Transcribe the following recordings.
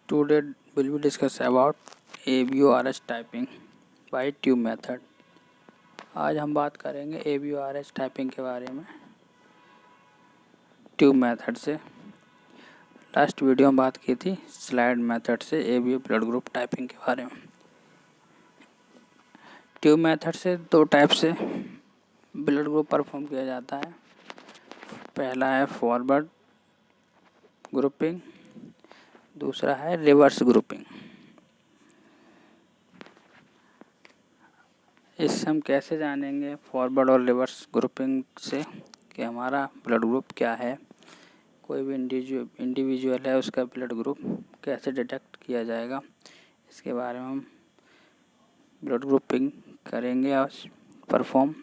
Today will be discuss about ABORS typing by tube method। आज हम बात करेंगे ABORS टाइपिंग के बारे में ट्यूब मेथड से। लास्ट वीडियो में बात की थी स्लाइड मेथड से ABO ब्लड ग्रुप टाइपिंग के बारे में। ट्यूब मेथड से दो टाइप से ब्लड ग्रुप परफॉर्म किया जाता है। पहला है फॉरवर्ड ग्रुपिंग, दूसरा है रिवर्स ग्रुपिंग। इससे हम कैसे जानेंगे फॉरवर्ड और रिवर्स ग्रुपिंग से कि हमारा ब्लड ग्रुप क्या है, कोई भी इंडिविजुअल है उसका ब्लड ग्रुप कैसे डिटेक्ट किया जाएगा, इसके बारे में हम ब्लड ग्रुपिंग करेंगे और परफॉर्म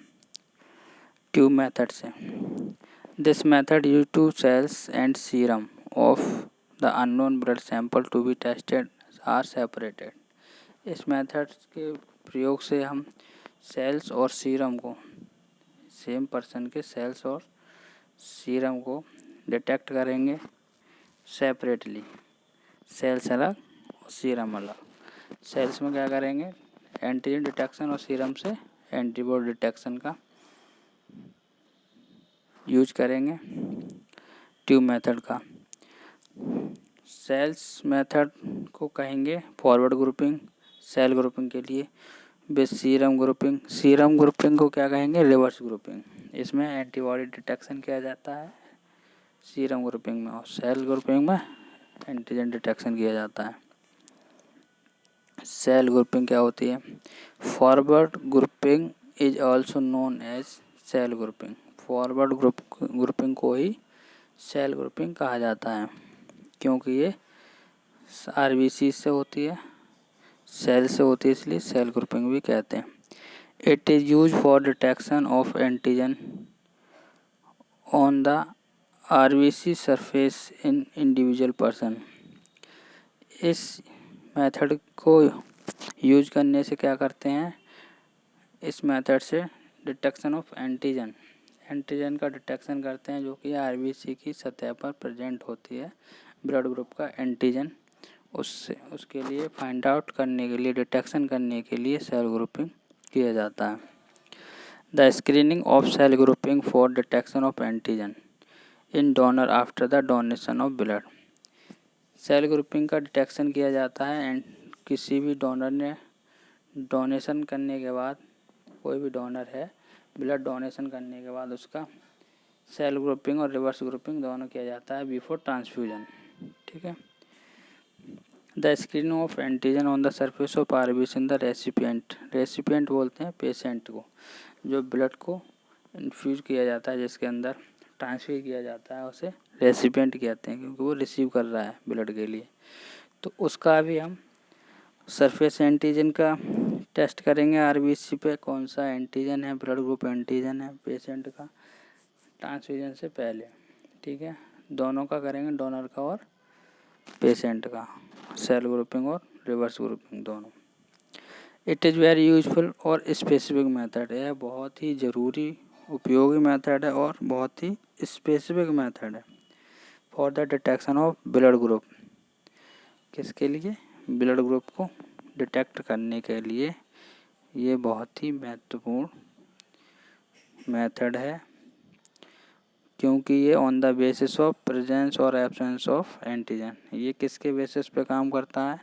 ट्यूब मेथड से। This method use to cells and serum of the unknown blood sample to be tested are separated. इस मेथड के प्रयोग से हम सेल्स और सीरम को, सेम पर्सन के सेल्स और सीरम को डिटेक्ट करेंगे सेपरेटली। सेल्स अलग और सीरम अलग। सेल्स में क्या करेंगे, एंटीजन डिटेक्शन और सीरम से एंटीबॉडी डिटेक्शन का यूज करेंगे ट्यूब मेथड का। सेल्स मेथड को कहेंगे फॉरवर्ड ग्रुपिंग सेल ग्रुपिंग के लिए। विद सीरम ग्रुपिंग को क्या कहेंगे, रिवर्स ग्रुपिंग। इसमें एंटीबॉडी डिटेक्शन किया जाता है सीरम ग्रुपिंग में, और सेल ग्रुपिंग में एंटीजन डिटेक्शन किया जाता है। सेल ग्रुपिंग क्या होती है? Forward grouping is also known as cell grouping. Forward grouping को ही सेल ग्रुपिंग कहा जाता है, क्योंकि ये आरबीसी से होती है, सेल से होती है, इसलिए सेल ग्रुपिंग भी कहते हैं। It is use for detection of antigen on the RBC surface in individual person. इस मेथड को यूज करने से क्या करते हैं, इस मेथड से डिटेक्शन ऑफ एंटीजन का डिटेक्शन करते हैं, जो कि आरबीसी की सतह पर प्रेजेंट होती है ब्लड ग्रुप का एंटीजन। उसके लिए फाइंड आउट करने के लिए, डिटेक्शन करने के लिए सेल ग्रुपिंग किया जाता है। The screening of cell grouping for detection of antigen in donor after the donation of blood. Cell grouping का डिटेक्शन किया जाता है एंड किसी भी डोनर ने डोनेशन करने के बाद, कोई भी डोनर है ब्लड डोनेशन करने के बाद उसका सेल ग्रुपिंग और रिवर्स ग्रुपिंग दोनों किया जाता है बिफोर ट्रांसफ्यूजन। ठीक है। The screening of antigen on the surface of RBC in the recipient बोलते हैं पेशेंट को, जो ब्लड को इन्फ्यूज किया जाता है, जिसके अंदर ट्रांसफर किया जाता है, उसे रेसिपिएंट कहते हैं, क्योंकि वो रिसीव कर रहा है ब्लड के लिए। तो उसका भी हम सरफेस एंटीजन का टेस्ट करेंगे आरबीसी पे, कौन सा एंटीजन है, ब्लड ग्रुप एंटीजन है पेशेंट का ट्रांसफ्यूजन से पहले। ठीक है, दोनों का करेंगे, डोनर का और पेशेंट का, सेल ग्रुपिंग और रिवर्स ग्रुपिंग दोनों। इट इज़ वेरी यूजफुल और स्पेसिफिक मेथड है, बहुत ही ज़रूरी उपयोगी मेथड है और बहुत ही स्पेसिफिक मेथड है for the detection of blood group. किसके लिए? ब्लड ग्रुप को डिटेक्ट करने के लिए ये बहुत ही महत्वपूर्ण मेथड है, क्योंकि ये on the basis of presence और एब्सेंस ऑफ एंटीजन। ये किसके बेसिस पे काम करता है?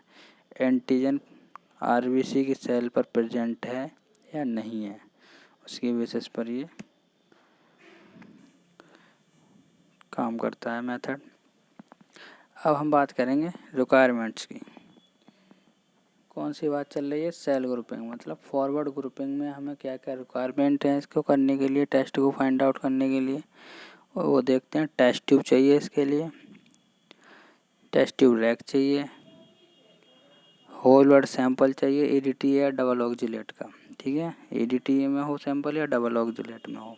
एंटीजन आरबीसी की सेल पर प्रेजेंट है या नहीं है, उसके बेसिस पर ये काम करता है मेथड। अब हम बात करेंगे रिक्वायरमेंट्स की। कौन सी बात चल रही है? सेल ग्रुपिंग, मतलब फॉरवर्ड ग्रुपिंग में हमें क्या क्या रिक्वायरमेंट है इसको करने के लिए, टेस्ट को फाइंड आउट करने के लिए, और वो देखते हैं। टेस्ट ट्यूब चाहिए इसके लिए, टेस्ट ट्यूब रैक चाहिए, होल ब्लड सैंपल चाहिए, एडीटी या डबल ऑक्जिलेट का। ठीक है, एडीटी में हो सैंपल या डबल ऑक्जिलेट में हो।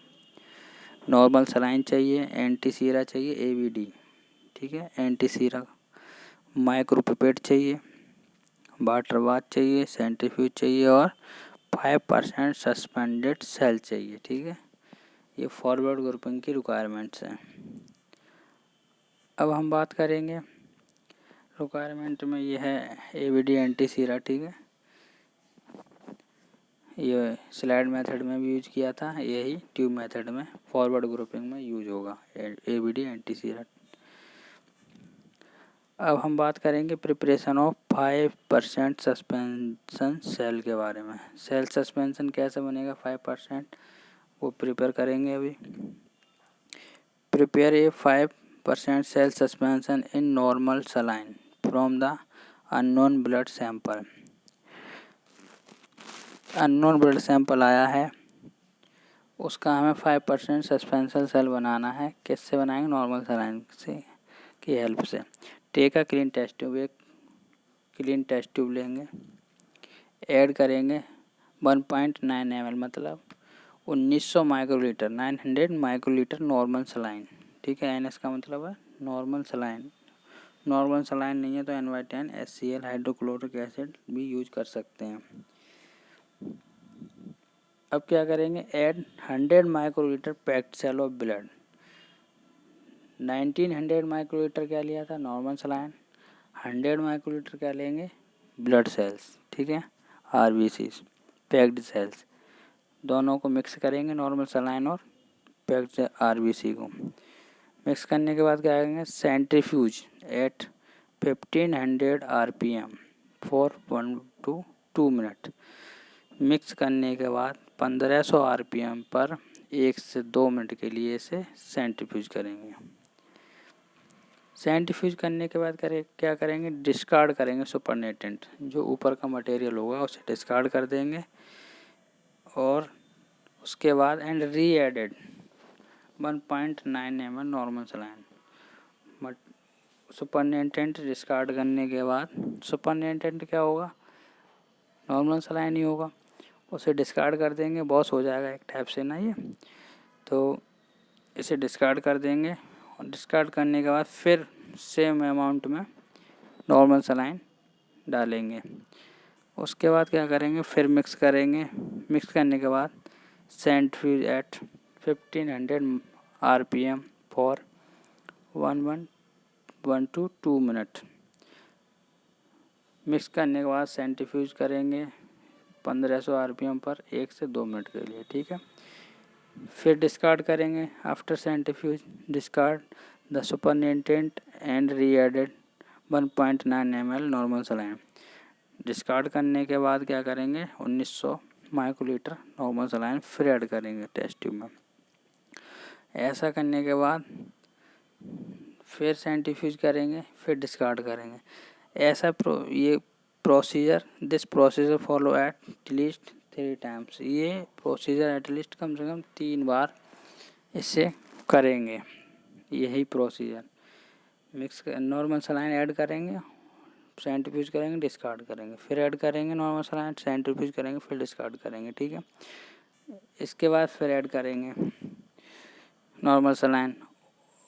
नॉर्मल सलाइन चाहिए, एंटी सीरा चाहिए, एवीडी। ठीक है, एंटी सीरा, माइक्रोपिपेट चाहिए, वाटर बाथ चाहिए, सेंट्रीफ्यूज चाहिए और 5% सस्पेंडेड सेल चाहिए। ठीक है, ये फॉरवर्ड ग्रुपिंग की रिक्वायरमेंट्स हैं। अब हम बात करेंगे रिक्वायरमेंट में ये है ABD एंटी सीरा, ठीक है। ये स्लाइड मेथड में भी यूज किया था, यही ट्यूब मेथड में फॉरवर्ड ग्रुपिंग में यूज होगा ABD एंटी सीरा। अब हम बात करेंगे प्रिपरेशन ऑफ 5% सस्पेंशन सेल के बारे में। सेल सस्पेंशन कैसे बनेगा 5%, वो प्रिपेयर करेंगे अभी। Prepare a 5% cell suspension in normal saline from the unknown blood sample. Unknown blood sample आया है, उसका हमें 5% सस्पेंशन सेल बनाना है। किससे बनाएंगे? नॉर्मल सलाइन से की हेल्प से। Take a clean test tube, एक क्लीन टेस्ट ट्यूब लेंगे, ऐड करेंगे 1.9 ml मतलब 1900 माइक्रोलीटर, 900 माइक्रोलीटर नॉर्मल सलाइन, ठीक है। NS का मतलब है नॉर्मल सलाइन। नॉर्मल सलाइन नहीं है तो NY10 HCl हाइड्रोक्लोरिक एसिड भी यूज कर सकते हैं। अब क्या करेंगे? Add 100 microlitre packed cell of blood. 1900 microlitre क्या लिया था? Normal saline. 100 माइक्रोलीटर क्या लेंगे? ब्लड सेल्स, ठीक है, RBCs पैक्ड सेल्स। दोनों को मिक्स करेंगे, नॉर्मल सलाइन और पैक्ड RBC को। मिक्स करने के बाद क्या करेंगे? Centrifuge at 1500 RPM for 1 to 2 minute. Mix करने के बाद 1500 RPM पर 1 से 2 मिनट के लिए इसे सेंट्रीफ्यूज करेंगे। सेंट्रीफ्यूज करने के बाद क्या करेंगे? डिस्कार्ड करेंगे सुपरनेटेंट, जो ऊपर का मटेरियल होगा उसे डिस्कार्ड कर देंगे। और उसके बाद एंड री added 1.9 ml normal saline. Supernatant discard करने के बाद सुपरनेटेंट क्या होगा? नॉर्मल सलाइन ही होगा, उसे डिस्कार्ड कर देंगे। बॉस हो जाएगा एक टाइप से ना ये, तो इसे डिस्कार्ड कर देंगे। और डिस्कार्ड करने के बाद फिर सेम अमाउंट में नॉर्मल सलाइन डालेंगे। उसके बाद क्या करेंगे? फिर मिक्स करेंगे। मिक्स करने के बाद centrifuge at 1500 RPM for 1 to 2 minute. Mix करने के बाद सेंट्रीफ्यूज करेंगे 1500 RPM पर 1 से 2 मिनट के लिए, ठीक है। फिर डिस्कार्ड करेंगे। After centrifuge discard the supernatant and री added 1.9 ml normal saline. Discard करने के बाद क्या करेंगे? 1900 माइक्रोलीटर नॉर्मल सलाइन फिर ऐड करेंगे टेस्ट ट्यूब में। ऐसा करने के बाद फिर सेंट्रीफ्यूज करेंगे, फिर डिस्कार्ड करेंगे। ऐसा ये procedure this procedure follow at least 3 times. ये प्रोसीजर एटलीस्ट कम से कम 3 बार इसे करेंगे। यही procedure mix normal saline add करेंगे, सेंट्रीफ्यूज करेंगे, डिस्कार्ड करेंगे, फिर ऐड करेंगे नॉर्मल सलाइन, सेंट्रीफ्यूज करेंगे, फिर डिस्कार्ड करेंगे, ठीक है। इसके बाद फिर ऐड करेंगे नॉर्मल सलाइन।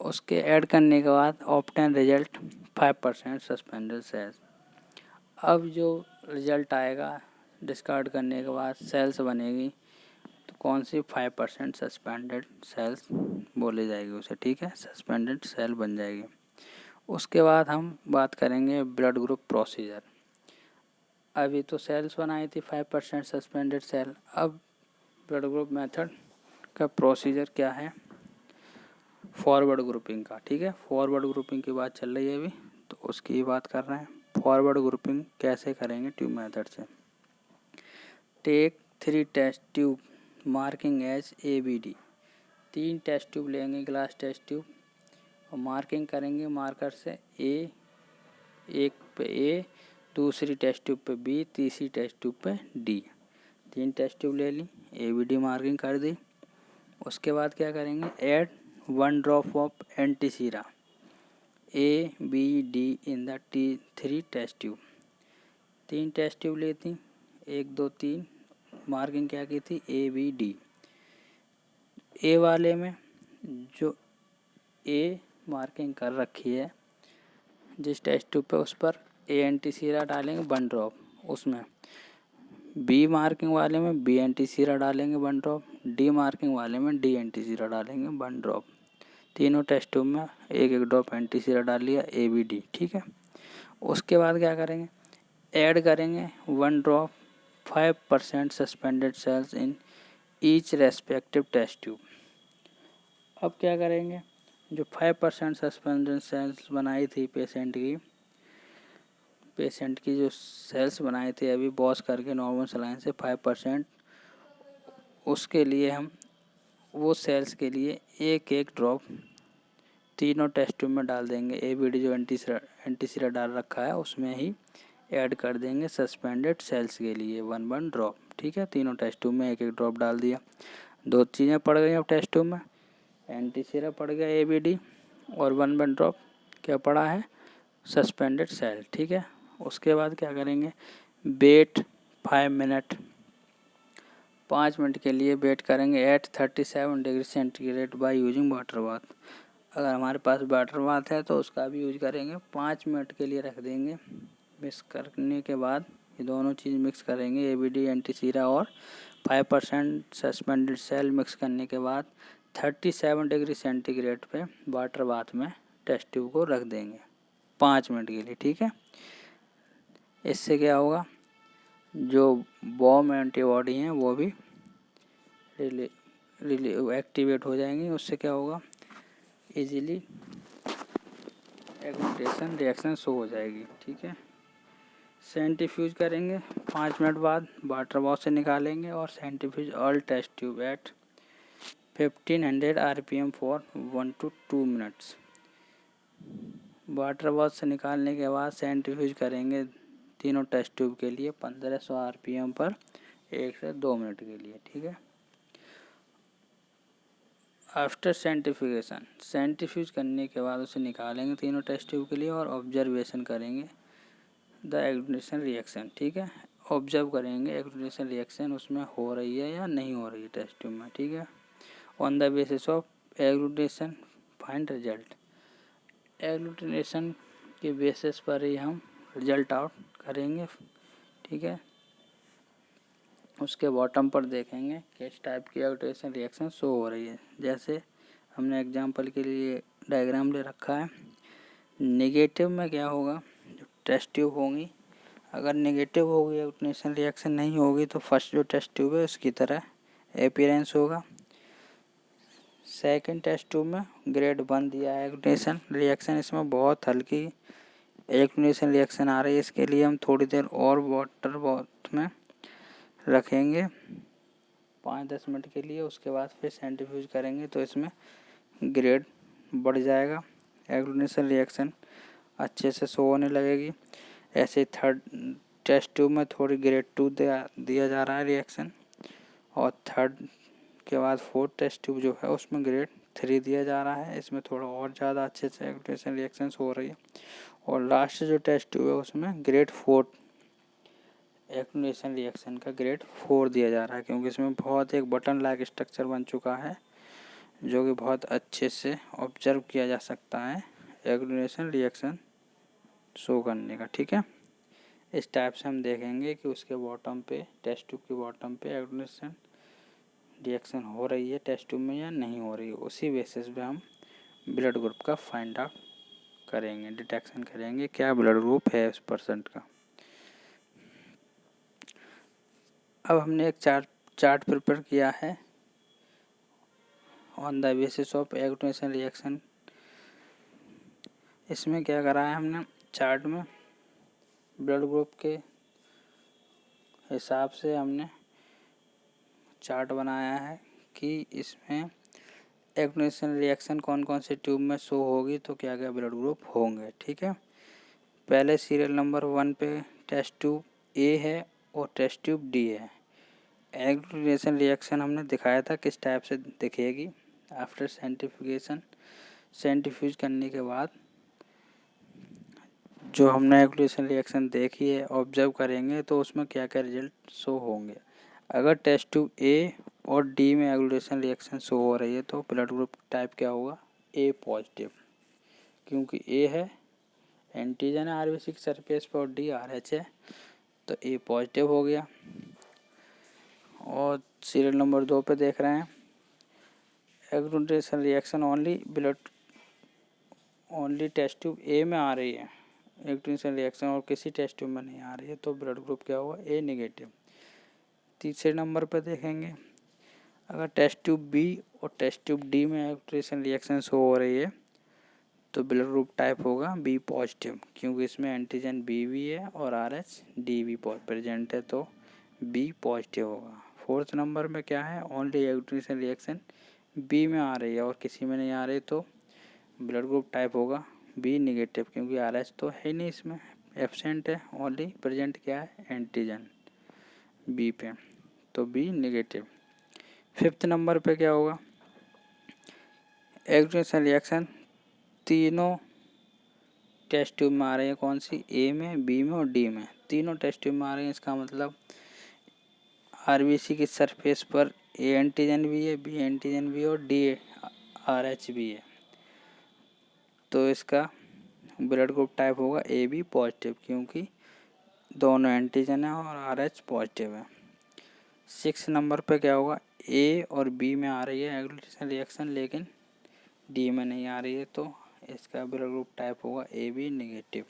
उसके ऐड करने के बाद ऑब्टेन रिजल्ट 5% सस्पेंडेड सेल्स। अब जो रिजल्ट आएगा डिस्कार्ड करने के बाद सेल्स बनेगी, तो कौन सी? 5% सस्पेंडेड सेल्स बोली जाएगी उसे, ठीक है, सस्पेंडेड सेल बन जाएगी। उसके बाद हम बात करेंगे ब्लड ग्रुप प्रोसीजर। अभी तो सेल्स बनाई थी 5% सस्पेंडेड सेल, अब ब्लड ग्रुप मेथड का प्रोसीजर क्या है? फॉरवर्ड ग्रुपिंग का, ठीक है। फॉरवर्ड ग्रुपिंग की बात चल रही है अभी, तो उसकी बात कर रहे हैं। फॉरवर्ड ग्रुपिंग कैसे करेंगे? ट्यूब मेथड से। Take 3 test tube marking as ABD। 3 test tube लेंगे, ग्लास टेस्ट ट्यूब, और मार्किंग करेंगे मार्कर से एक पे A, दूसरी टेस्ट ट्यूब पे B, तीसरी टेस्ट ट्यूब पे D। 3 टेस्ट ट्यूब ले ली, ABD मार्किंग कर दी। उसके बाद क्या करेंगे? Add 1 drop of antisera ABD in the 3 test tube. 3 test tube लेती, 1 2 3, मार्किंग क्या की थी? ABD। A वाले में जो A मार्किंग कर रखी है जिस टेस्ट ट्यूब पे, उस पर A एंटीसीरा डालेंगे 1 ड्रॉप। उसमें B मार्किंग वाले में B एंटीसीरा डालेंगे 1 ड्रॉप। D मार्किंग वाले में D एंटीसीरा डालेंगे 1 ड्रॉप। तीनों टेस्ट ट्यूब में 1 1 ड्रॉप एंटीसीरा डाल लिया ABD, ठीक है। उसके बाद क्या करेंगे, ऐड करेंगे 1 drop 5% suspended cells in each respective test tube. अब क्या करेंगे, जो 5% सस्पेंडेड सेल्स बनाई थी पेशेंट की जो सेल्स बनाए थे अभी बॉस करके नॉर्मल सलाइन से 5%, उसके लिए हम वो सेल्स के लिए एक एक ड्रॉप तीनों टेस्ट ट्यूब में डाल देंगे। ABD जो एंटीसीरा डाल रखा है उसमें ही ऐड कर देंगे सस्पेंडेड सेल्स के लिए 1 ड्रॉप। ठीक है, तीनों टेस्ट ट्यूब में एक एक ड्रॉप डाल दिया। 2 चीज़ें पड़ गई अब टेस्ट ट्यूब में, एंटीसीरा पड़ गया ABD और 1 ड्रॉप क्या पड़ा है, सस्पेंडेड सेल। ठीक है, उसके बाद क्या करेंगे, वेट 5 मिनट, 5 मिनट के लिए वेट करेंगे at 37 degree centigrade by using water bath. अगर हमारे पास वाटर बाथ है तो उसका भी यूज करेंगे। 5 मिनट के लिए रख देंगे। मिक्स करने के बाद ये दोनों चीज़ मिक्स करेंगे, ABD एंटीसीरा और 5% सस्पेंडेड सेल मिक्स करने के बाद 37 डिग्री सेंटीग्रेड पे वाटर बाथ में टेस्ट ट्यूब को रख देंगे 5 मिनट के लिए। ठीक है, इससे क्या होगा, जो बॉम एंटीबॉडी हैं वो भी एक्टिवेट हो जाएंगी। उससे क्या होगा, इजीली एग्लूटेशन रिएक्शन शो हो जाएगी। ठीक है, सेंट्रीफ्यूज करेंगे 5 मिनट बाद, वाटर बाथ से निकालेंगे और centrifuge all test tube at 1500 RPM for 1 to 2 minutes. Water bath से निकालने के बाद सेंट्रीफ्यूज करेंगे तीनों टेस्ट ट्यूब के लिए 1500 RPM पर 1 से 2 मिनट के लिए। ठीक है, आफ्टर सेंट्रीफ्यूगेशन, सेंट्रीफ्यूज करने के बाद उसे निकालेंगे तीनों टेस्ट ट्यूब के लिए और ऑब्जर्वेशन करेंगे द एग्लूटेशन रिएक्शन। ठीक है, ऑब्जर्व करेंगे एग्लूटेशन रिएक्शन उसमें हो रही है या नहीं हो रही है टेस्ट ट्यूब में। ठीक है, on the basis of agglutination find result, agglutination के बेसिस पर ही हम रिजल्ट आउट करेंगे। ठीक है, उसके बॉटम पर देखेंगे किस टाइप की एग्लूटेशन रिएक्शन शो हो रही है। जैसे हमने एग्जांपल के लिए डायग्राम ले रखा है, नेगेटिव में क्या होगा, जो टेस्ट ट्यूब होंगी अगर नेगेटिव होगी एग्लूटेशन रिएक्शन नहीं होगी तो फर्स्ट जो टेस्ट ट्यूब है उसकी तरह अपीयरेंस होगा। सेकंड टेस्ट ट्यूब में ग्रेड 1 दिया है एग्लूटेशन रिएक्शन, इसमें बहुत हल्की एग्लूटेशन रिएक्शन आ रही है। इसके लिए हम थोड़ी देर और वाटर बाथ में रखेंगे 5-10 मिनट के लिए। उसके बाद फिर सेंट्रीफ्यूज करेंगे तो इसमें ग्रेड बढ़ जाएगा, एग्लूटेशन रिएक्शन अच्छे से शो होने लगेगी। ऐसे थर्ड टेस्ट ट्यूब में थोड़ी ग्रेड 2 दिया जा रहा है रिएक्शन, और थर्ड के बाद फोर्थ टेस्ट ट्यूब जो है उसमें ग्रेड 3 दिया जा रहा है। इसमें थोड़ा और ज़्यादा अच्छे से एग्लूटेशन रिएक्शन हो रही है। और लास्ट जो टेस्ट ट्यूब है उसमें ग्रेड 4 एग्लूटेशन रिएक्शन का ग्रेड 4 दिया जा रहा है, क्योंकि इसमें बहुत एक बटन लाइक स्ट्रक्चर बन चुका है जो कि बहुत अच्छे से ऑब्जर्व किया जा सकता है एग्लूटेशन रिएक्शन शो करने का। ठीक है, इस टाइप से हम देखेंगे कि उसके बॉटम पे टेस्ट ट्यूब के बॉटम पे एग्लूटेशन रिएक्शन हो रही है टेस्ट ट्यूब में या नहीं हो रही है। उसी बेसिस पे हम ब्लड ग्रुप का फाइंड आउट करेंगे, डिटेक्शन करेंगे क्या ब्लड ग्रुप है उस पर्सन का। अब हमने एक चार्ट प्रिपेयर किया है on the basis of agglutination reaction. इसमें क्या करा है हमने, चार्ट में ब्लड ग्रुप के हिसाब से हमने चार्ट बनाया है कि इसमें एग्लूटेशन रिएक्शन कौन कौन से ट्यूब में शो होगी तो क्या क्या ब्लड ग्रुप होंगे। ठीक है, पहले सीरियल नंबर 1 पे टेस्ट ट्यूब A है और टेस्ट ट्यूब D है। एग्लूटेशन रिएक्शन हमने दिखाया था किस टाइप से दिखेगी। आफ्टर सेंट्रीफ्यूगेशन, सेंट्रीफ्यूज करने के बाद जो हमने एग्लूटेशन रिएक्शन देखी है ऑब्जर्व करेंगे तो उसमें क्या क्या रिजल्ट शो होंगे। अगर टेस्ट ट्यूब A और D में एग्लूटेशन रिएक्शन शो हो रही है तो ब्लड ग्रुप टाइप क्या होगा, A पॉजिटिव, क्योंकि A है एंटीजन है RBC की सरफेस पर और D RH है तो A पॉजिटिव हो गया। और सीरियल नंबर 2 पे देख रहे हैं agglutination reaction only test tube A में आ रही है, इलेक्ट्रोनेशन रिएक्शन और किसी टेस्ट ट्यूब में नहीं आ रही है तो ब्लड ग्रुप क्या होगा, ए नेगेटिव। तीसरे नंबर पर देखेंगे, अगर टेस्ट ट्यूब बी और टेस्ट ट्यूब डी में इलेक्ट्रोनेशन रिएक्शन शो हो रही है तो ब्लड ग्रुप टाइप होगा बी पॉजिटिव, क्योंकि इसमें एंटीजन बी भी है और RH डी भी प्रेजेंट है तो बी पॉजिटिव होगा। फोर्थ नंबर में क्या है, ओनली इलेक्ट्रोनेशन रिएक्शन बी में आ रही है और किसी में नहीं आ रही तो ब्लड ग्रुप टाइप होगा बी निगेटिव, क्योंकि RH तो है नहीं इसमें, एब्सेंट है, ओनली प्रेजेंट क्या है, एंटीजन बी पे, तो बी निगेटिव। फिफ्थ नंबर पे क्या होगा, इलेक्ट्रोनेशन रिएक्शन तीनों टेस्ट ट्यूब में आ रही है, कौन सी, ए में, बी में और डी में, तीनों टेस्ट ट्यूब में आ रही है। इसका मतलब RBC की सरफेस पर ए एंटीजन भी है, बी एंटीजन भी है और डी RH भी है, तो इसका ब्लड ग्रुप टाइप होगा ए बी पॉजिटिव, क्योंकि दोनों एंटीजन है और RH पॉजिटिव है। 6 नंबर पे क्या होगा, ए और बी में आ रही है एग्लूटिनेशन रिएक्शन लेकिन डी में नहीं आ रही है तो इसका ब्लड ग्रुप टाइप होगा ए बी निगेटिव।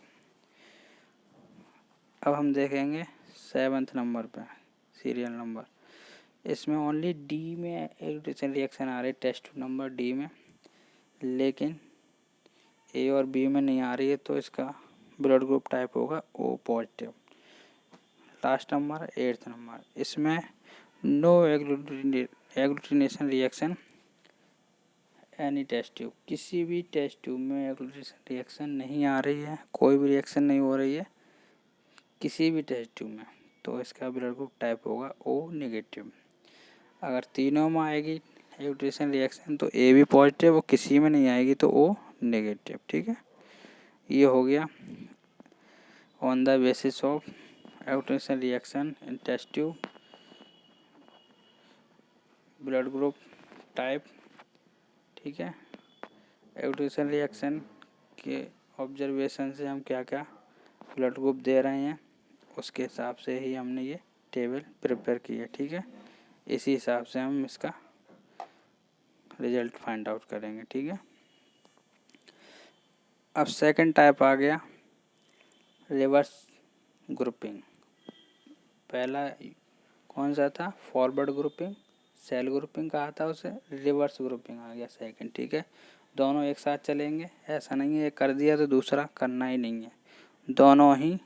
अब हम देखेंगे 7th नंबर पे सीरियल नंबर, इसमें ओनली डी में एग्लूटिनेशन रिएक्शन आ रही है, टेस्ट नंबर डी में, लेकिन ए और बी में नहीं आ रही है तो इसका ब्लड ग्रुप टाइप होगा O positive. Last number 8th number, इसमें no agglutination reaction any test tube, किसी भी टेस्ट ट्यूब में एग्लूटिनेशन रिएक्शन नहीं आ रही है, कोई भी रिएक्शन नहीं हो रही है किसी भी टेस्ट ट्यूब में, तो इसका ब्लड ग्रुप टाइप होगा ओ नेगेटिव। अगर तीनों में आएगी एग्लूटिनेशन रिएक्शन तो ए भी पॉजिटिव और किसी में नहीं आएगी तो ओ नेगेटिव। ठीक है, ये हो गया on the basis of agglutination reaction in test tube, blood group type. ठीक है, एग्लूटिनेशन रिएक्शन के ऑब्जर्वेशन से हम क्या क्या ब्लड ग्रुप दे रहे हैं उसके हिसाब से ही हमने ये टेबल प्रिपेयर की है। ठीक है, इसी हिसाब से हम इसका रिजल्ट फाइंड आउट करेंगे। ठीक है, अब सेकंड टाइप आ गया रिवर्स ग्रुपिंग। पहला कौन सा था, फॉरवर्ड ग्रुपिंग, सेल ग्रुपिंग कहा था उसे, रिवर्स ग्रुपिंग आ गया सेकंड। ठीक है, दोनों एक साथ चलेंगे, ऐसा नहीं है कर दिया तो दूसरा करना ही नहीं है, दोनों ही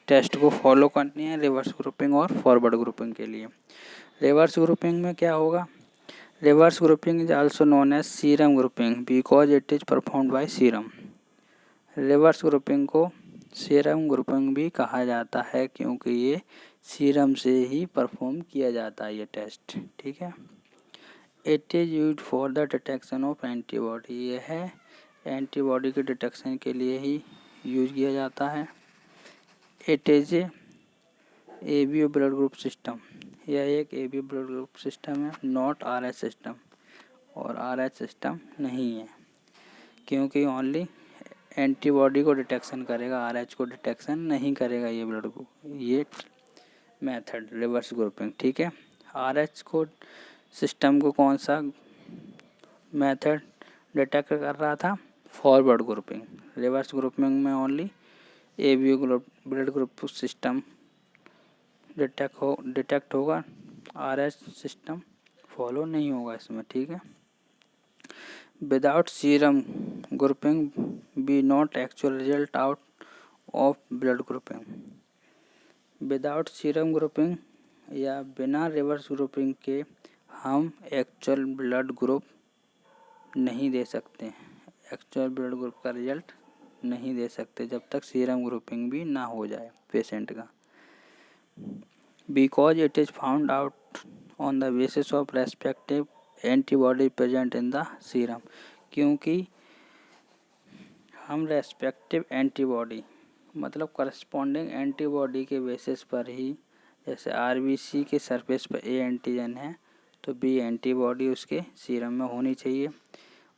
टेस्ट को फॉलो करनी है रिवर्स ग्रुपिंग और फॉरवर्ड ग्रुपिंग के लिए। रिवर्स ग्रुपिंग में क्या होगा, reverse grouping is also known as serum grouping because it is performed by serum. Reverse grouping को सीरम ग्रुपिंग भी कहा जाता है क्योंकि ये सीरम से ही परफॉर्म किया जाता है ये टेस्ट। ठीक है, it is used for the detection of antibody, ये है एंटीबॉडी के डिटेक्शन के लिए ही यूज किया जाता है। It is ABO blood group system, यह एक ABO ब्लड ग्रुप सिस्टम है, नॉट RH सिस्टम, और RH सिस्टम नहीं है क्योंकि ओनली एंटीबॉडी को डिटेक्शन करेगा, RH को डिटेक्शन नहीं करेगा ये ब्लड ग्रुप, ये मेथड रिवर्स ग्रुपिंग। ठीक है, RH को सिस्टम को कौन सा मेथड डिटेक्ट कर रहा था, फॉरवर्ड ग्रुपिंग। रिवर्स ग्रुपिंग में only ABO blood group system detect होगा, RH सिस्टम फॉलो नहीं होगा इसमें। ठीक है, without serum grouping be not actual result out of blood grouping. Without serum grouping या बिना रिवर्स ग्रुपिंग के हम एक्चुअल ब्लड ग्रुप नहीं दे सकते, एक्चुअल ब्लड ग्रुप का रिजल्ट नहीं दे सकते जब तक सीरम ग्रुपिंग भी ना हो जाए पेशेंट का, because it is found out on the basis of respective antibody present in the serum, क्योंकि हम रेस्पेक्टिव एंटीबॉडी मतलब करस्पॉन्डिंग एंटीबॉडी के बेसिस पर ही, जैसे RBC के सरफेस पर A एंटीजन है तो B एंटीबॉडी उसके सीरम में होनी चाहिए,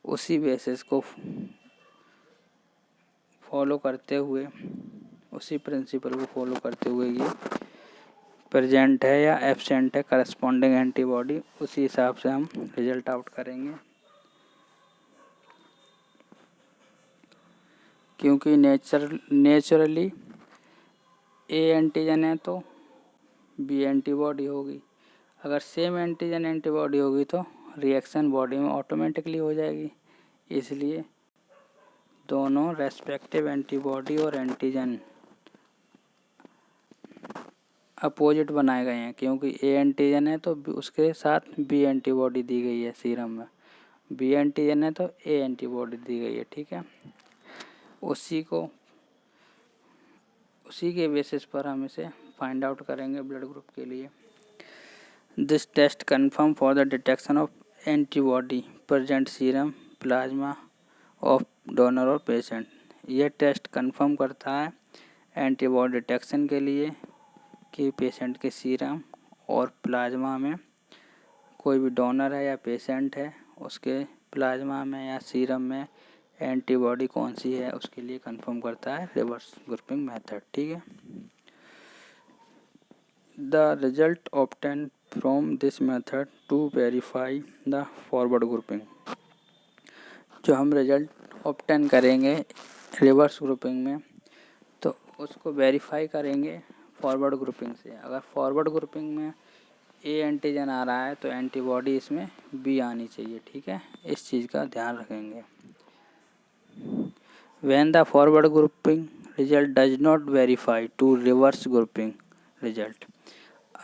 उसी बेसिस को फॉलो करते हुए, उसी प्रिंसिपल को फॉलो करते हुए ये प्रेजेंट है या एब्सेंट है करस्पॉन्डिंग एंटीबॉडी, उसी हिसाब से हम रिजल्ट आउट करेंगे क्योंकि नेचुरली ए एंटीजन है तो बी एंटीबॉडी होगी। अगर सेम एंटीजन एंटीबॉडी होगी तो रिएक्शन बॉडी में ऑटोमेटिकली हो जाएगी। इसलिए दोनों रेस्पेक्टिव एंटीबॉडी और एंटीजन अपोजिट बनाए गए हैं, क्योंकि ए एंटीजन है तो उसके साथ बी एंटीबॉडी दी गई है सीरम में, बी एंटीजन है तो ए एंटीबॉडी दी गई है। ठीक है, उसी के बेसिस पर हम इसे फाइंड आउट करेंगे ब्लड ग्रुप के लिए। This test confirm for the detection of antibody present serum plasma of donor और पेशेंट। यह टेस्ट कन्फर्म करता है एंटीबॉडी डिटेक्शन के लिए कि पेशेंट के सीरम और प्लाज्मा में कोई भी डोनर है या पेशेंट है, उसके प्लाज्मा में या सीरम में एंटीबॉडी कौन सी है, उसके लिए कंफर्म करता है रिवर्स ग्रुपिंग मेथड। ठीक है, the result obtain from this method to verify the forward grouping. जो हम रिजल्ट ऑब्टेन करेंगे रिवर्स ग्रुपिंग में तो उसको वेरीफाई करेंगे फॉरवर्ड ग्रुपिंग से। अगर फॉरवर्ड ग्रुपिंग में ए एंटीजन आ रहा है तो एंटीबॉडी इसमें बी आनी चाहिए। ठीक है, इस चीज़ का ध्यान रखेंगे। When the forward grouping result does not verify to reverse grouping result,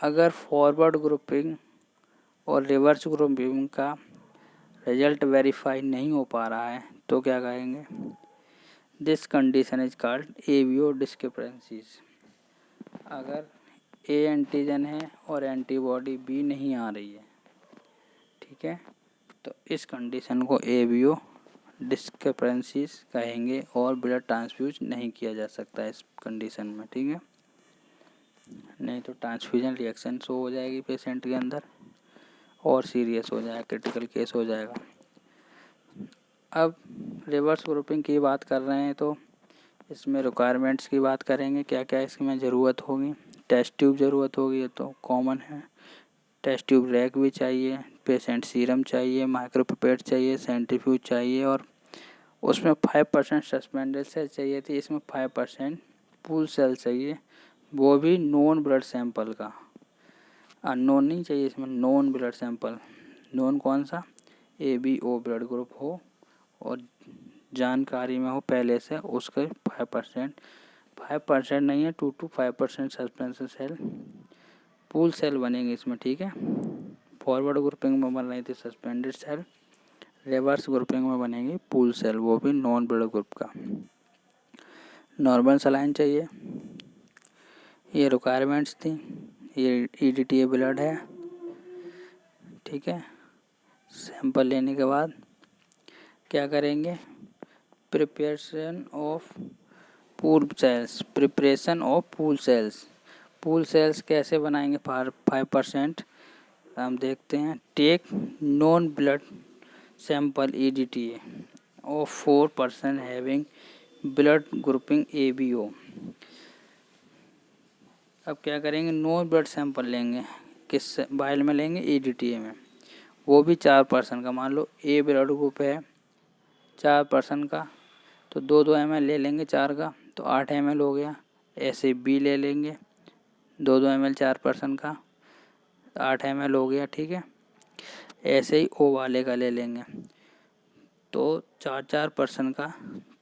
अगर फॉरवर्ड ग्रुपिंग और रिवर्स ग्रुपिंग का रिजल्ट वेरीफाई नहीं हो पा रहा है तो क्या कहेंगे, this condition is called ABO discrepancies. अगर ए एंटीजन है और एंटीबॉडी बी नहीं आ रही है, ठीक है, तो इस कंडीशन को एवीओ डिस्क्रिपेंसीज कहेंगे और ब्लड ट्रांसफ्यूज नहीं किया जा सकता इस कंडीशन में। ठीक है, नहीं तो ट्रांसफ्यूजन रिएक्शन शो हो जाएगी पेशेंट के अंदर और सीरियस हो जाएगा, क्रिटिकल केस हो जाएगा। अब रिवर्स ग्रुपिंग की बात कर रहे हैं तो इसमें रिक्वायरमेंट्स की बात करेंगे, क्या क्या इसमें ज़रूरत होगी। टेस्ट ट्यूब ज़रूरत होगी, ये तो कॉमन है। टेस्ट ट्यूब रैक भी चाहिए, पेशेंट सीरम चाहिए, माइक्रोपिपेट चाहिए, सेंट्रीफ्यूज चाहिए और उसमें 5% सस्पेंडेड सेल चाहिए थी, इसमें 5% पूल सेल चाहिए, वो भी नॉन ब्लड सैंपल का। अननोन नहीं चाहिए इसमें, नॉन ब्लड सैंपल। नॉन कौन सा, ABO ब्लड ग्रुप हो और जानकारी में हो पहले से, उसके 5% नहीं है 2 to 5% suspension cell pool cell बनेंगे इसमें। ठीक है, फॉरवर्ड ग्रुपिंग में बन रही थी सस्पेंडेड सेल, रिवर्स ग्रुपिंग में बनेगी पूल सेल, वो भी नॉन ब्लड ग्रुप का। नॉर्मल सलाइन चाहिए, ये रिक्वायरमेंट्स थी। ये EDTA ब्लड है। ठीक है, सैंपल लेने के बाद क्या करेंगे, preparation of pool cells. Pool cells कैसे बनाएंगे, 5% हम देखते हैं। Take non blood sample EDTA of 4% having blood grouping ABO। अब क्या करेंगे, नॉन ब्लड सैंपल लेंगे, किस वाइल में लेंगे, EDTA में, वो भी 4% का। मान लो ए ब्लड ग्रुप है 4% का तो 2-2 ml ले लेंगे 4 का, तो 8 ml हो गया। ऐसे बी ले लेंगे 2-2 ml 4% का, 8 ml हो गया। ठीक है, ऐसे ही ओ वाले का ले लेंगे तो 4% का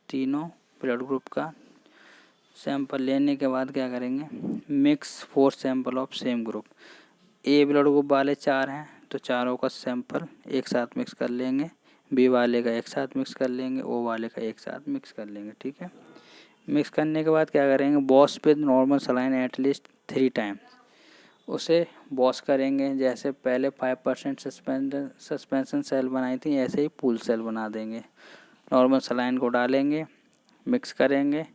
तीनों ब्लड ग्रुप का सैंपल लेने के बाद क्या करेंगे, mix 4 sample of same group. A blood group वाले 4 हैं तो चारों का सैंपल एक साथ मिक्स कर लेंगे, बी वाले का एक साथ मिक्स कर लेंगे, ओ वाले का एक साथ मिक्स कर लेंगे। ठीक है, मिक्स करने के बाद क्या करेंगे, wash with normal saline at least 3 time. उसे वॉश करेंगे, जैसे पहले 5% सस्पेंशन सेल बनाई थी ऐसे ही पूल सेल बना देंगे। नॉर्मल सलाइन को डालेंगे, मिक्स करेंगे,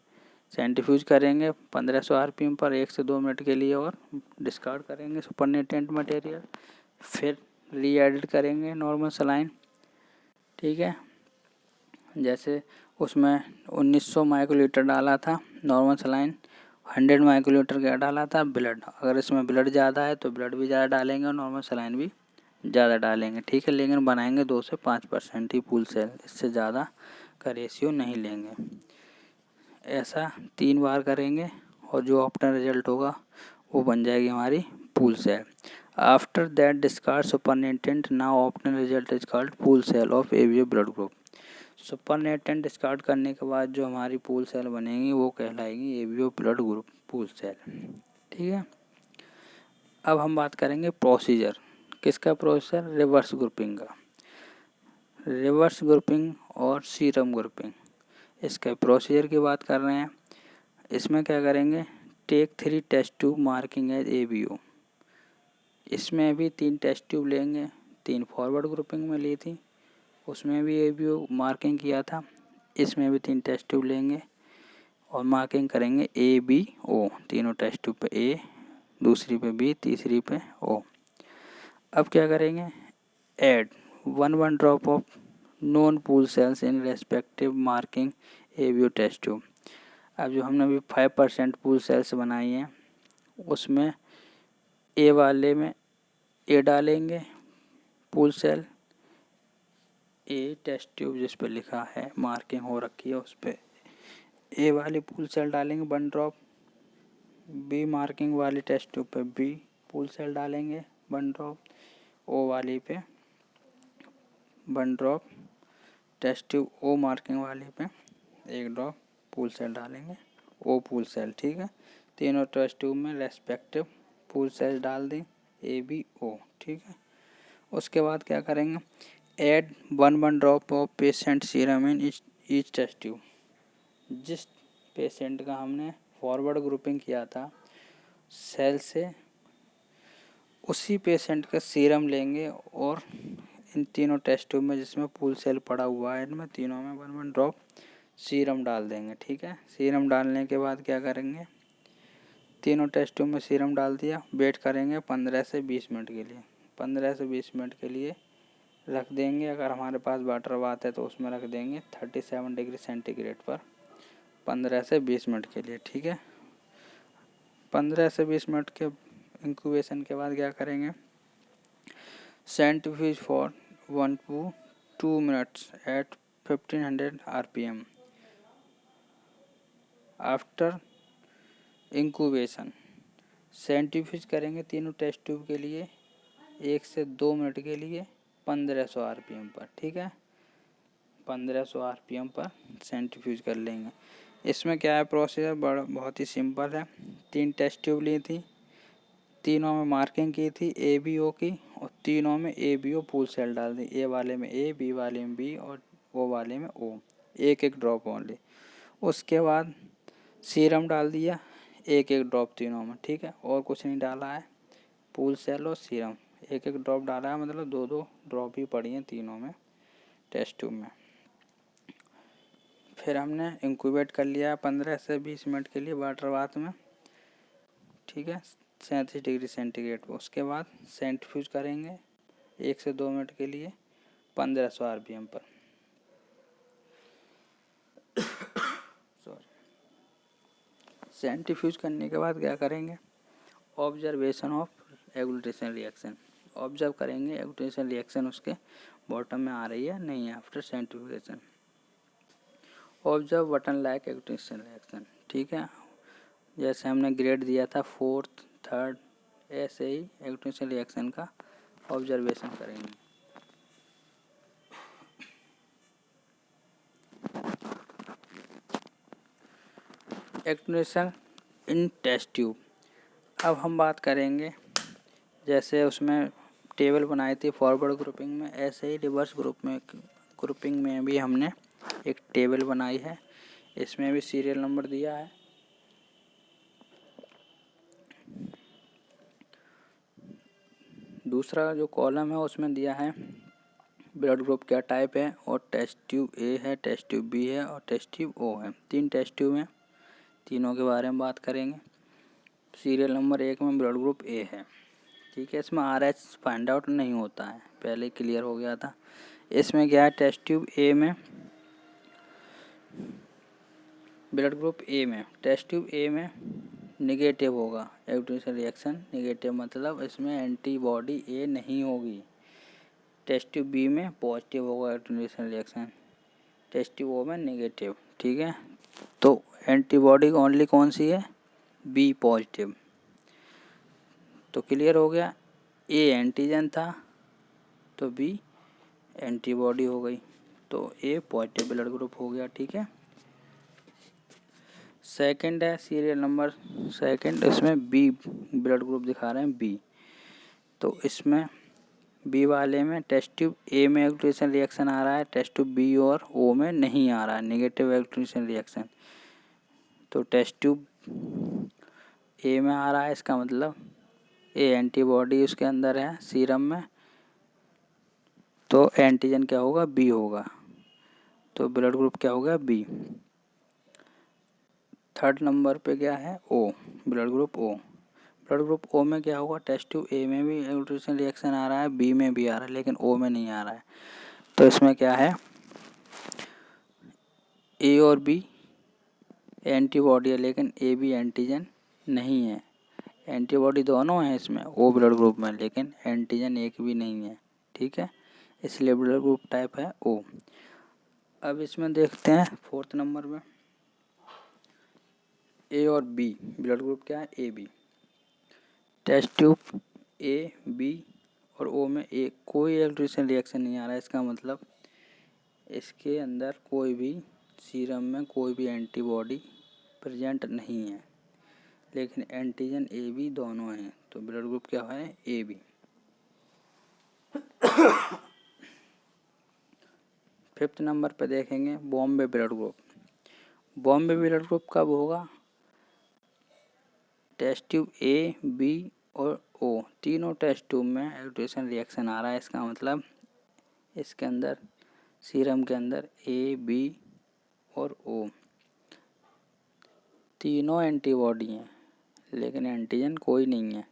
सेंट्रीफ्यूज करेंगे 1500 RPM पर 1 से 2 मिनट के लिए और डिस्कार्ड करेंगे सुपरनेटेंट मटेरियल। फिर रीएडिट करेंगे नॉर्मल सलाइन। ठीक है, जैसे उसमें 1900 माइक्रोलीटर डाला था नॉर्मल सलाइन, 100 माइक्रोलीटर क्या डाला था, ब्लड। अगर इसमें ब्लड ज़्यादा है तो ब्लड भी ज़्यादा डालेंगे और नॉर्मल सलाइन भी ज़्यादा डालेंगे। ठीक है, लेकिन बनाएंगे 2 से 5% ही पूल सेल, इससे ज़्यादा का रेशियो नहीं लेंगे। ऐसा 3 बार करेंगे और जो ऑप्टिमल रिजल्ट होगा वो बन जाएगी हमारी pool cell. After that discard supernatant, now optimal result is called pool cell of ABO blood group. Supernatant discard करने के बाद जो हमारी पूल सेल बनेगी वो कहलाएगी ABO blood group pool cell. ठीक है, अब हम बात करेंगे प्रोसीजर। किसका प्रोसीजर? रिवर्स ग्रुपिंग का। रिवर्स ग्रुपिंग और सीरम ग्रुपिंग, इसके प्रोसीजर की बात कर रहे हैं। इसमें क्या करेंगे? Take 3 test tube marking as ABO. इसमें भी 3 टेस्ट ट्यूब लेंगे, 3 फॉरवर्ड ग्रुपिंग में ली थी, उसमें भी एबीओ मार्किंग किया था। इसमें भी 3 टेस्ट ट्यूब लेंगे और मार्किंग करेंगे ए बी ओ। तीनों टेस्ट ट्यूब पे ए, दूसरी पे बी, तीसरी पे ओ। अब क्या करेंगे? Add 1 drop of non pool cells in respective marking ABO test tube. अब जो हमने अभी 5% पूल सेल्स बनाई हैं उसमें ए वाले में ए डालेंगे पूल सेल, ए टेस्ट ट्यूब जिस पे लिखा है मार्किंग हो रखी है उस पे ए वाली पूल सेल डालेंगे 1 ड्रॉप। बी मार्किंग वाली टेस्ट ट्यूब पे बी पूल सेल डालेंगे 1 ड्रॉप। ओ वाली पे 1 ड्रॉप, टेस्ट ट्यूब ओ मार्किंग वाली पे 1 ड्रॉप पूल सेल डालेंगे, ओ पूल सेल। ठीक है, तीनों टेस्ट ट्यूब में रेस्पेक्टिव पूल सेल डाल दें ए बी ओ। ठीक है, उसके बाद क्या करेंगे? Add 1 drop of patient serum in each test tube. जिस पेशेंट का हमने फॉरवर्ड ग्रुपिंग किया था सेल से, उसी पेशेंट का सीरम लेंगे और इन तीनों टेस्ट ट्यूब में जिसमें पूल सेल पड़ा हुआ है इनमें तीनों में 1 ड्रॉप सीरम डाल देंगे। ठीक है, सीरम डालने के बाद क्या करेंगे? तीनों टेस्ट ट्यूब में सीरम डाल दिया, वेट करेंगे 15 से 20 मिनट के लिए। 15 से 20 मिनट के लिए रख देंगे। अगर हमारे पास वाटर बाथ है तो उसमें रख देंगे 37 डिग्री सेंटीग्रेड पर 15 से 20 मिनट के लिए। ठीक है, 15 से 20 मिनट के इंक्यूबेशन के बाद क्या करेंगे? Centrifuge for 1 to 2 minutes at 1500 RPM। After incubation centrifuge करेंगे तीनों टेस्ट ट्यूब के लिए 1 से 2 मिनट के लिए 1500 RPM पर। ठीक है, 1500 RPM पर सेंट्रीफ्यूज कर लेंगे। इसमें क्या है प्रोसीजर? बहुत ही सिंपल है। 3 टेस्ट ट्यूब ली थी, तीनों में मार्किंग की थी ए बी ओ की और तीनों में A B O pool cell डाल दी। ए वाले में ए, बी वाले में बी और ओ वाले में ओ, 1 ड्रॉप ओनली। उसके बाद सीरम डाल दिया 1 ड्रॉप तीनों में। ठीक है, और कुछ नहीं डाला है, पूल सेल और सीरम 1 ड्रॉप डाला है, मतलब 2 ड्रॉप ही पड़ी हैं तीनों में टेस्ट ट्यूब में। फिर हमने इंक्यूबेट कर लिया 15 से 20 मिनट के लिए वाटर बाथ में। ठीक है, 37 डिग्री सेंटीग्रेड पर। उसके बाद सेंट्रीफ्यूज करेंगे 1 से 2 मिनट के लिए 1500 RPM पर। सेंट्रीफ्यूज करने के बाद क्या करेंगे? Observation of agglutination reaction. Observe करेंगे एग्लूटेशन रिएक्शन उसके बॉटम में आ रही है नहीं है after centrifugation. Observe button like agglutination reaction. ठीक है, जैसे हमने ग्रेड दिया था 4th 3rd, ऐसे ही एग्लूटेशन रिएक्शन का ऑब्जर्वेशन करेंगे। एग्लूटेशन इन टेस्ट ट्यूब। अब हम बात करेंगे जैसे उसमें टेबल बनाई थी फॉरवर्ड ग्रुपिंग में, ऐसे ही रिवर्स ग्रुपिंग में भी हमने एक टेबल बनाई है। इसमें भी सीरियल नंबर दिया है। दूसरा जो कॉलम है उसमें दिया है ब्लड ग्रुप क्या टाइप है और टेस्ट ट्यूब ए है, टेस्ट ट्यूब बी है और टेस्ट ट्यूब ओ है। 3 टेस्ट ट्यूब हैं, तीनों के बारे में बात करेंगे। सीरियल नंबर 1 में ब्लड ग्रुप ए है। ठीक है, इसमें RH फाइंड आउट नहीं होता है, पहले क्लियर हो गया था। इसमें क्या है? टेस्ट ट्यूब ए में ब्लड ग्रुप ए में, टेस्ट ट्यूब ए में निगेटिव होगा एग्लूटेशन रिएक्शन, निगेटिव मतलब इसमें एंटीबॉडी ए नहीं होगी। टेस्ट ट्यूब बी में पॉजिटिव होगा एग्लूटेशन रिएक्शन, टेस्ट ट्यूब ओ में निगेटिव। ठीक है, तो एंटीबॉडी ओनली कौन सी है, बी पॉजिटिव। तो क्लियर हो गया, ए एंटीजन था तो बी एंटीबॉडी हो गई, तो ए पॉजिटिव ब्लड ग्रुप हो गया। ठीक है, सेकंड है सीरियल नंबर सेकंड, इसमें बी ब्लड ग्रुप दिखा रहे हैं बी। तो इसमें बी वाले में टेस्ट ट्यूब ए में एक्टिवेशन रिएक्शन आ रहा है, टेस्ट ट्यूब बी और ओ में नहीं आ रहा है नेगेटिव एक्टिवेशन रिएक्शन। तो टेस्ट ट्यूब ए में आ रहा है, इसका मतलब ए एंटीबॉडी उसके अंदर है सीरम में, तो एंटीजन क्या होगा, बी होगा, तो ब्लड ग्रुप क्या होगा, बी। थर्ड नंबर पे क्या है, O blood group O. Blood group O में क्या होगा, टेस्ट ट्यूब ए में भी एक्टिवेशन रिएक्शन आ रहा है, बी में भी आ रहा है, लेकिन ओ में नहीं आ रहा है। तो इसमें क्या है, ए और बी एंटीबॉडी है लेकिन ए बी एंटीजन नहीं है। एंटीबॉडी दोनों हैं इसमें ओ ब्लड ग्रुप में, लेकिन एंटीजन एक भी नहीं है। ठीक है, इसलिए ब्लड ग्रुप टाइप है ओ। अब इसमें देखते हैं फोर्थ नंबर में ए और बी ब्लड ग्रुप क्या है, A B. Test tube A B और ओ में एक कोई इलेक्ट्रिशियन रिएक्शन नहीं आ रहा है, इसका मतलब इसके अंदर कोई भी सीरम में कोई भी एंटीबॉडी प्रेजेंट नहीं है, लेकिन एंटीजन ए बी दोनों हैं, तो ब्लड ग्रुप क्या है, ए बी। फिफ्थ नंबर पे देखेंगे Bombay blood group. Bombay blood group कब होगा, टेस्ट ट्यूब ए बी और ओ तीनों टेस्ट ट्यूब में एक्टिवेशन रिएक्शन आ रहा है, इसका मतलब इसके अंदर सीरम के अंदर ए बी और ओ तीनों एंटीबॉडी हैं, लेकिन एंटीजन कोई नहीं है,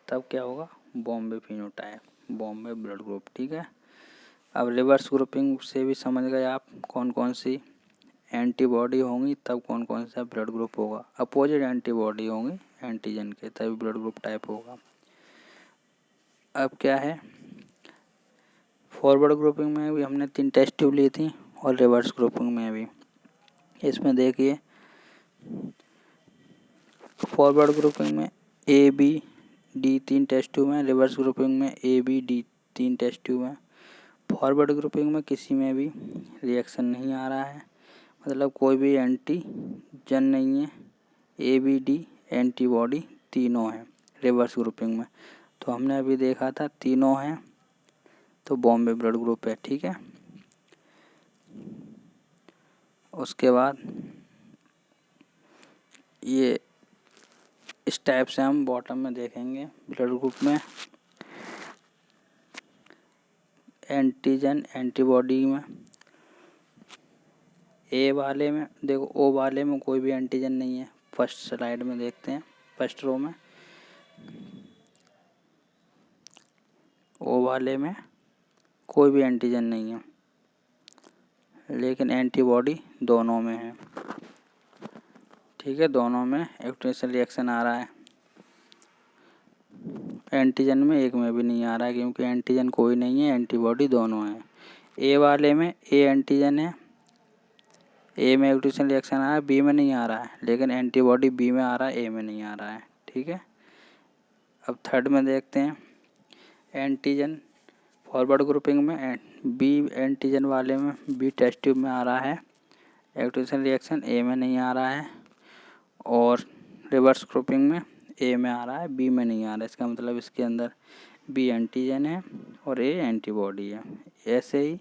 तब क्या होगा, Bombay phenotype, Bombay blood group. ठीक है, अब रिवर्स ग्रुपिंग से भी समझ गए आप कौन कौन सी एंटीबॉडी होंगी तब कौन कौन सा ब्लड ग्रुप होगा। अपोजिट एंटीबॉडी होंगी एंटीजन के तभी ब्लड ग्रुप टाइप होगा। अब क्या है, फॉरवर्ड ग्रुपिंग में भी हमने 3 टेस्ट ट्यूब ली थी और रिवर्स ग्रुपिंग में भी। इसमें देखिए फॉरवर्ड ग्रुपिंग में A B D 3 test tube हैं, रिवर्स ग्रुपिंग में A B D 3 test tube हैं। फॉरवर्ड ग्रुपिंग में किसी में भी रिएक्शन नहीं आ रहा है, मतलब कोई भी एंटीजन नहीं है, ए बी डी एंटीबॉडी तीनों हैं रिवर्स ग्रुपिंग में। तो हमने अभी देखा था तीनों हैं, तो बॉम्बे ब्लड ग्रुप है। ठीक है, उसके बाद ये इस टाइप से हम बॉटम में देखेंगे ब्लड ग्रुप में एंटीजन एंटीबॉडी में। ए वाले में देखो, ओ वाले में कोई भी एंटीजन नहीं है, फर्स्ट स्लाइड में देखते हैं फर्स्ट रो में ओ वाले में कोई भी एंटीजन नहीं है, लेकिन एंटीबॉडी दोनों में है। ठीक है, दोनों में एक्टिवेशन रिएक्शन आ रहा है, एंटीजन में एक में भी नहीं आ रहा है क्योंकि एंटीजन कोई नहीं है, एंटीबॉडी दोनों हैं। ए वाले में ए एंटीजन है, ए में एक्टिवेशन रिएक्शन आ रहा है, बी में नहीं आ रहा है, लेकिन एंटीबॉडी बी में आ रहा है, ए में नहीं आ रहा है। ठीक है, अब थर्ड में देखते हैं एंटीजन फॉरवर्ड ग्रुपिंग में बी एंटीजन वाले में बी टेस्ट ट्यूब में आ रहा है एक्टिवेशन रिएक्शन, ए में नहीं आ रहा है, और रिवर्स ग्रुपिंग में ए में आ रहा है, बी में नहीं आ रहा है, इसका मतलब इसके अंदर बी एंटीजन है और ए एंटीबॉडी है। ऐसे ही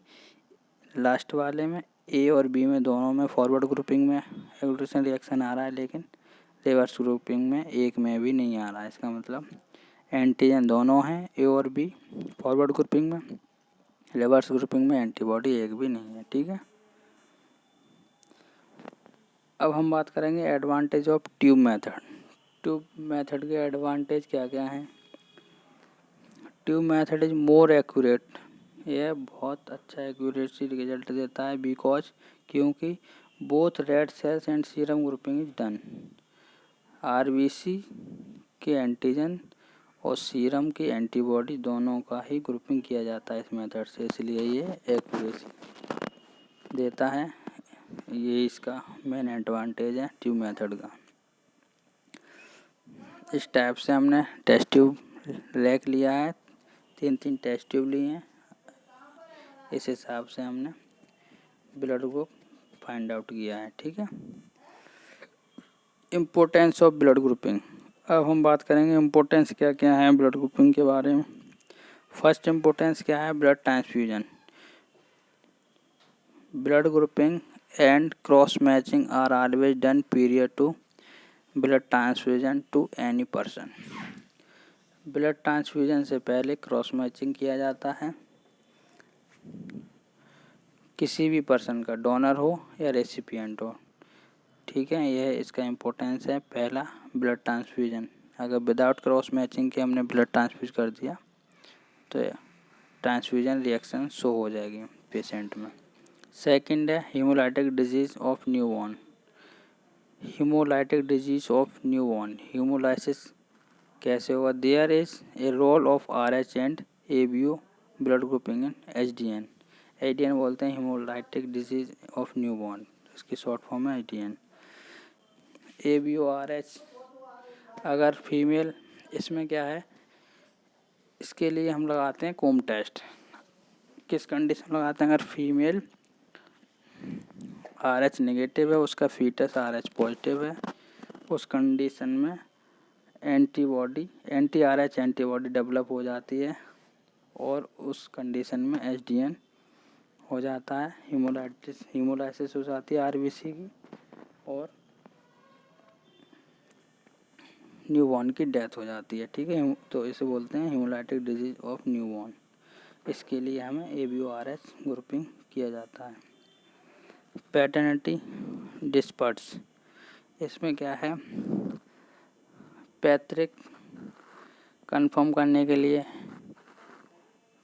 लास्ट वाले में ए और बी में दोनों में फॉरवर्ड ग्रुपिंग में एक्टिवेशन रिएक्शन आ रहा है, लेकिन रिवर्स ग्रुपिंग में एक में भी नहीं आ रहा है, इसका मतलब एंटीजन दोनों हैं ए और बी फॉरवर्ड ग्रुपिंग में, रिवर्स ग्रुपिंग में एंटीबॉडी एक भी नहीं है। ठीक है, अब हम बात करेंगे advantage of tube method. Tube method के एडवांटेज क्या क्या हैं। Tube method is more accurate, यह बहुत अच्छा एक्यूरेसी रिजल्ट देता है, बिकॉज क्योंकि both red cells and serum grouping is done. RBC के एंटीजन और सीरम की एंटीबॉडी दोनों का ही ग्रुपिंग किया जाता है इस मेथड से, इसलिए ये एक्यूरेसी देता है ये इसका मेन एडवांटेज है ट्यूब मेथड का। इस टाइप से हमने टेस्ट ट्यूब रैक लिया है, 3 टेस्ट ट्यूब लिए हैं। इस हिसाब से हमने ब्लड ग्रुप फाइंड आउट किया है। ठीक है। Importance of blood grouping. अब हम बात करेंगे इम्पोर्टेंस क्या क्या है ब्लड ग्रुपिंग के बारे में। फर्स्ट इम्पोर्टेंस क्या है, blood transfusion. Blood grouping and cross matching are always done prior to blood transfusion to any person. Blood transfusion से पहले क्रॉस मैचिंग किया जाता है किसी भी पर्सन का, डोनर हो या रेसिपिएंट हो। ठीक है, यह इसका इम्पोर्टेंस है। पहला, ब्लड ट्रांसफ्यूजन। अगर विदाउट क्रॉस मैचिंग के हमने ब्लड ट्रांसफ्यूज कर दिया तो ट्रांसफ्यूजन रिएक्शन शो हो जाएगी पेशेंट में। सेकंड है hemolytic disease of newborn. Hemolytic disease of newborn, hemolysis कैसे होगा? There is a role of RH and ABO blood grouping in HDN। HDN बोलते हैं हीमोलाइटिक डिजीज ऑफ न्यूबॉर्न, इसकी short form है HDN। ABO RH अगर female, इसमें क्या है, इसके लिए हम लगाते हैं कोम टेस्ट। किस कंडीशन लगाते हैं? अगर फीमेल RH नेगेटिव है, उसका फीटस RH पॉजिटिव है, उस कंडीशन में एंटी RH एंटीबॉडी डेवलप हो जाती है और उस कंडीशन में HDN हो जाता है। हीमोलाइसिस हो जाती है RBC की और न्यूबॉर्न की डेथ हो जाती है। ठीक है, तो इसे बोलते हैं हीमोलाइटिक डिजीज ऑफ न्यूबॉर्न। इसके लिए हमें ABO RH ग्रुपिंग किया जाता है। पैटर्निटी डिस्पर्ट्स, इसमें क्या है, पैतृक कंफर्म करने के लिए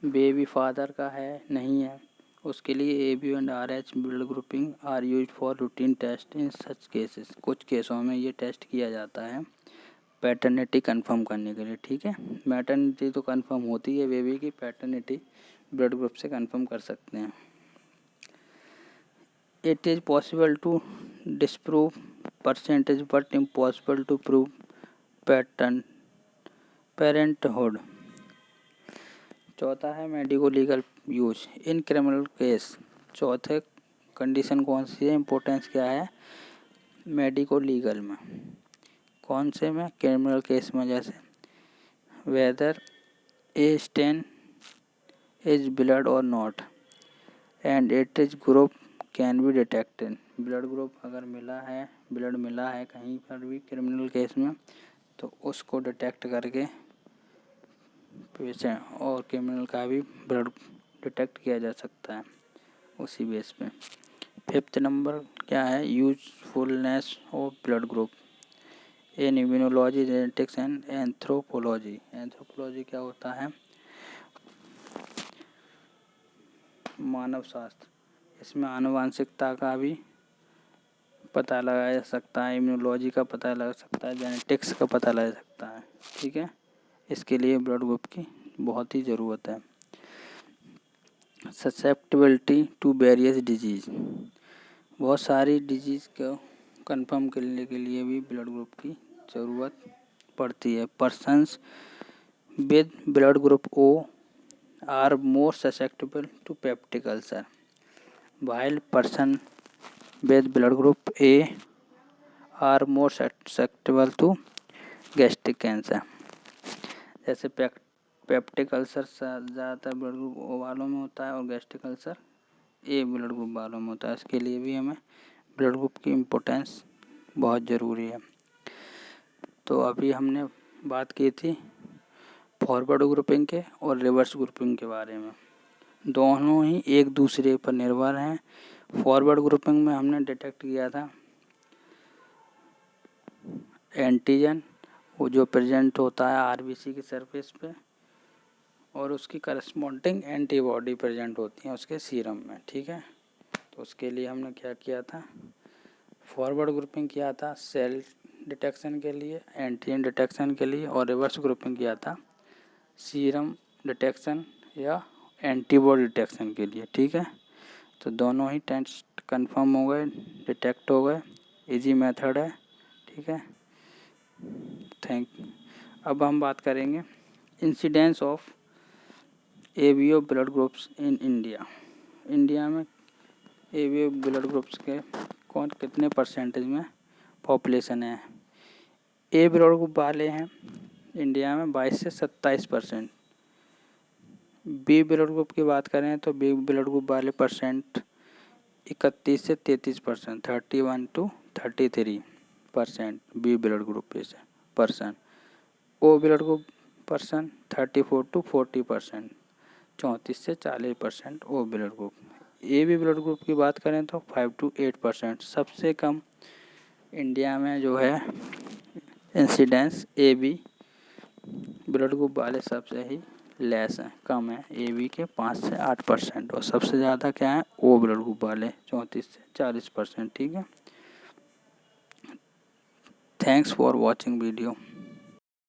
बेबी फादर का है नहीं है, उसके लिए ABO and RH blood grouping are used for routine test in such cases. कुछ केसों में ये टेस्ट किया जाता है पैटर्निटी कंफर्म करने के लिए। ठीक है, मैटर्निटी तो कंफर्म होती है बेबी की, पैटर्निटी ब्लड ग्रुप से कंफर्म कर सकते हैं। It is possible to disprove percentage but impossible to prove parenthood. चौथा है medico legal use in criminal case. चौथे कंडीशन कौन सी है, इम्पोर्टेंस क्या है मेडिको लीगल में? कौन से में? क्रिमिनल केस में, जैसे whether a stain is blood और not and it is group can be detected. Blood group अगर मिला है, ब्लड मिला है कहीं पर भी क्रिमिनल केस में, तो उसको डिटेक्ट करके पेशेंट और क्रिमिनल का भी ब्लड डिटेक्ट किया जा सकता है उसी बेस पे। फिफ्थ नंबर क्या है, usefulness of blood group in immunology, genetics and anthropology. Anthropology क्या होता है? मानव शास्त्र। इसमें आनुवांशिकता का भी पता लगाया जा सकता है, इम्यूनोलॉजी का पता लगा सकता है, जेनेटिक्स का पता लगा सकता है। ठीक है, इसके लिए ब्लड ग्रुप की बहुत ही ज़रूरत है। ससेप्टिबिलिटी टू वेरियस डिजीज़, बहुत सारी डिजीज़ को कंफर्म करने के लिए भी ब्लड ग्रुप की ज़रूरत पड़ती है। Persons with blood group O are more susceptible to peptic ulcer while person with blood group A are more susceptible to gastric cancer। जैसे पेप्टिक अल्सर ज़्यादातर ब्लड ग्रुप O वालों में होता है और gastric ulcer A blood group वालों में होता है। इसके लिए भी हमें ब्लड ग्रुप की इम्पोर्टेंस बहुत ज़रूरी है। तो अभी हमने बात की थी फॉरवर्ड ग्रुपिंग के और रिवर्स ग्रुपिंग के बारे में। दोनों ही एक दूसरे पर निर्भर हैं। फॉरवर्ड ग्रुपिंग में हमने डिटेक्ट किया था एंटीजन, वो जो प्रेजेंट होता है RBC की सरफेस पे, और उसकी करस्पॉन्डिंग एंटीबॉडी प्रेजेंट होती हैं उसके सीरम में। ठीक है, तो उसके लिए हमने क्या किया था, फॉरवर्ड ग्रुपिंग किया था सेल डिटेक्शन के लिए, एंटीजन डिटेक्शन के लिए, और रिवर्स ग्रुपिंग किया था सीरम डिटेक्शन या एंटीबॉडी डिटेक्शन के लिए। ठीक है, तो दोनों ही टेस्ट कंफर्म हो गए, डिटेक्ट हो गए, इजी मेथड है, ठीक है। अब हम बात करेंगे incidence of ABO blood groups in India. India में एबीओ ब्लड ग्रुप्स के कौन कितने परसेंटेज में पॉपुलेशन है। ए ब्लड ग्रुप वाले हैं इंडिया में 22 से 27%। बी ब्लड ग्रुप की बात करें तो बी ब्लड ग्रुप वाले परसेंट 31 से 33%, 31 to 33% बी ब्लड ग्रुप से person. O blood group person 34 to 40%, 34 से 40% O blood group. A B blood group की बात करें तो 5 to 8%। सबसे कम इंडिया में जो है incidence A B blood group वाले सबसे ही लेस हैं, कम है ए बी के 5 से 8%, और सबसे ज़्यादा क्या है ओ ब्लड ग्रुप वाले 34 से 40%, ठीक है। Thanks for watching video.